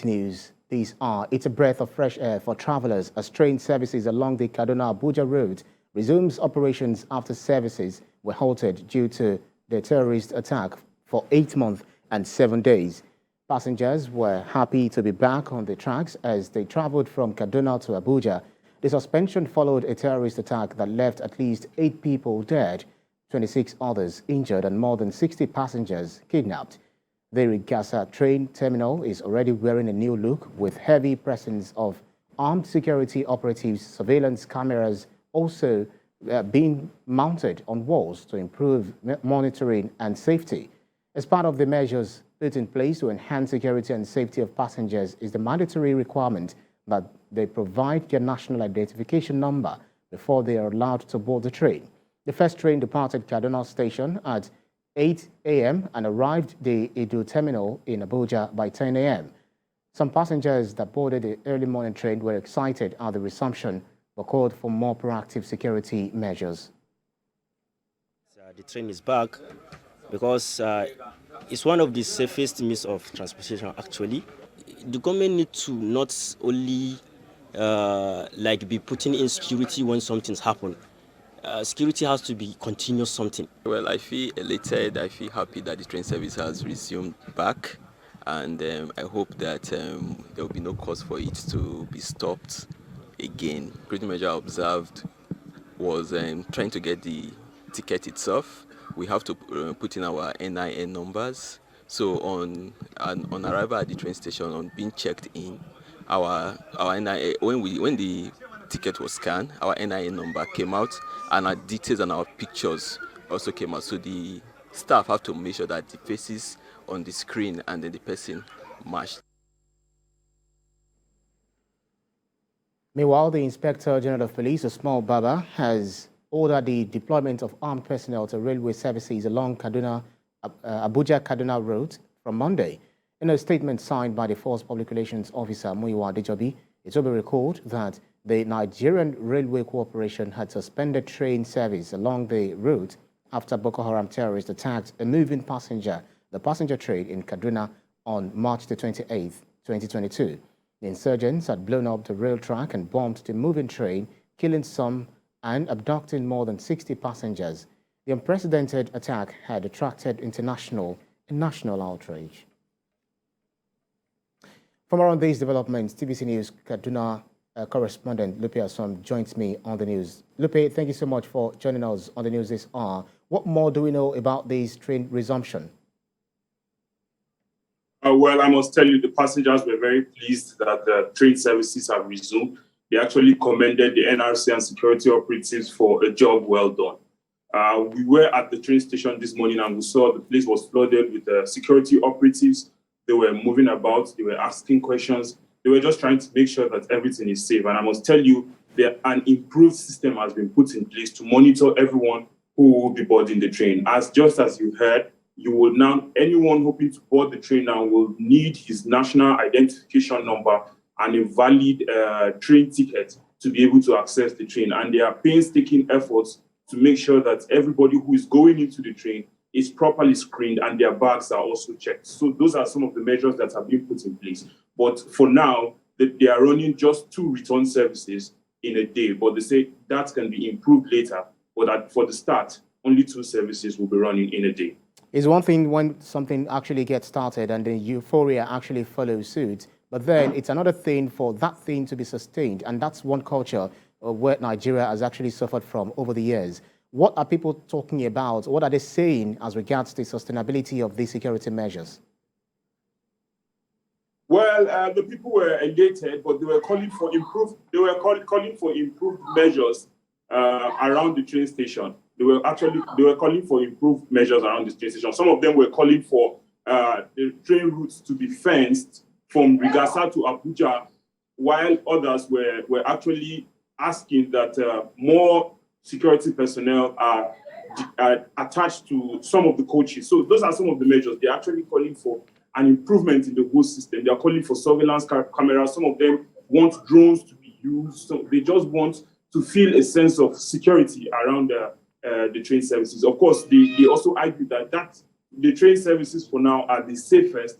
News. It's a breath of fresh air for travelers as train services along the Kaduna-Abuja road resumes operations after services were halted due to the terrorist attack for 8 months and 7 days. Passengers were happy to be back on the tracks as they traveled from Kaduna to Abuja. The suspension followed a terrorist attack that left at least 8 people dead, 26 others injured, and more than 60 passengers kidnapped. The Rigasa train terminal is already wearing a new look with heavy presence of armed security operatives, surveillance cameras also being mounted on walls to improve monitoring and safety. As part of the measures put in place to enhance security and safety of passengers is the mandatory requirement that they provide their national identification number before they are allowed to board the train. The first train departed Kaduna station at 8 a.m. and arrived the Edo terminal in Abuja by 10 a.m. Some passengers that boarded the early morning train were excited at the resumption but called for more proactive security measures. The train is back because it's one of the safest means of transportation actually. The government needs to not only be putting in security when something's happened. Security has to be continuous something. Well, I feel elated. I feel happy that the train service has resumed back, and I hope that there will be no cause for it to be stopped again. Security measure observed was trying to get the ticket itself. We have to put in our NIN numbers. So on arrival at the train station, on being checked in, our NIN, when the ticket was scanned, our NIN number came out, and our details and our pictures also came out. So the staff have to make sure that the faces on the screen and then the person matched. Meanwhile, the Inspector General of Police, Usman Baba, has ordered the deployment of armed personnel to railway services along Abuja-Kaduna road from Monday. In a statement signed by the Force Public Relations Officer, Muyiwa Adejobi, it will be recalled that the Nigerian Railway Corporation had suspended train service along the route after Boko Haram terrorists attacked a moving the passenger train in Kaduna on March the 28th, 2022. The insurgents had blown up the rail track and bombed the moving train, killing some and abducting more than 60 passengers. The unprecedented attack had attracted international and national outrage. For more on these developments, TVC News Kaduna correspondent Lupe Asom joins me on the news. Lupe, thank you so much for joining us on the news this hour. What more do we know about this train resumption? Well, I must tell you, the passengers were very pleased that the train services have resumed. They actually commended the NRC and security operatives for a job well done. We were at the train station this morning and we saw the place was flooded with security operatives. They were moving about, they were asking questions. They were just trying to make sure that everything is safe. And I must tell you, an improved system has been put in place to monitor everyone who will be boarding the train. Just as you heard, you will now, anyone hoping to board the train now will need his national identification number and a valid train ticket to be able to access the train. And there are painstaking efforts to make sure that everybody who is going into the train is properly screened and their bags are also checked. So those are some of the measures that have been put in place. But for now, they are running just 2 return services in a day. But they say that can be improved later. But for the start, only 2 services will be running in a day. It's one thing when something actually gets started and the euphoria actually follows suit. But then it's another thing for that thing to be sustained. And that's one culture where Nigeria has actually suffered from over the years. What are people talking about? What are they saying as regards the sustainability of these security measures? Well, the people were elated, but they were calling for improved. They were calling for improved measures around the train station. They were calling for improved measures around the train station. Some of them were calling for the train routes to be fenced from Rigasa to Abuja, while others were actually asking that more security personnel are attached to some of the coaches. So those are some of the measures. They're actually calling for an improvement in the whole system. They're calling for surveillance cameras. Some of them want drones to be used. So they just want to feel a sense of security around the train services. Of course, they also argue that the train services for now are the safest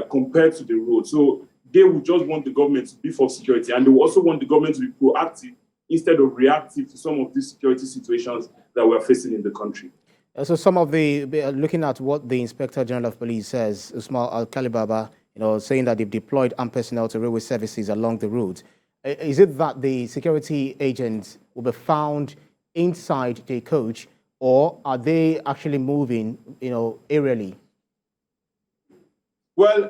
compared to the road. So they would just want the government to beef up security, and they will also want the government to be proactive instead of reactive to some of these security situations that we're facing in the country. So some of looking at what the Inspector General of Police says, Usman Al-Kalibaba, saying that they've deployed armed personnel to railway services along the route. Is it that the security agents will be found inside the coach, or are they actually moving, aerially? Well,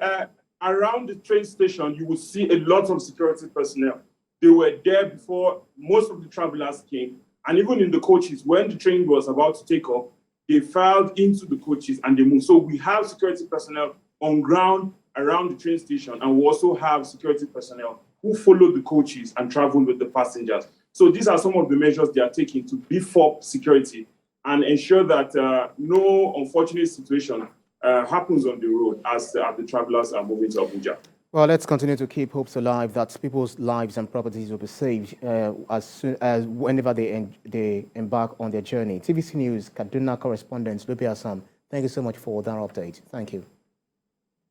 around the train station, you will see a lot of security personnel. They were there before most of the travelers came. And even in the coaches, when the train was about to take off, they filed into the coaches and they moved. So we have security personnel on ground around the train station, and we also have security personnel who follow the coaches and travel with the passengers. So these are some of the measures they are taking to beef up security and ensure that no unfortunate situation happens on the road as the travelers are moving to Abuja. Well, let's continue to keep hopes alive that people's lives and properties will be saved as soon as whenever they embark on their journey. TVC News Kaduna correspondent Lupi Assam, thank you so much for that update. Thank you.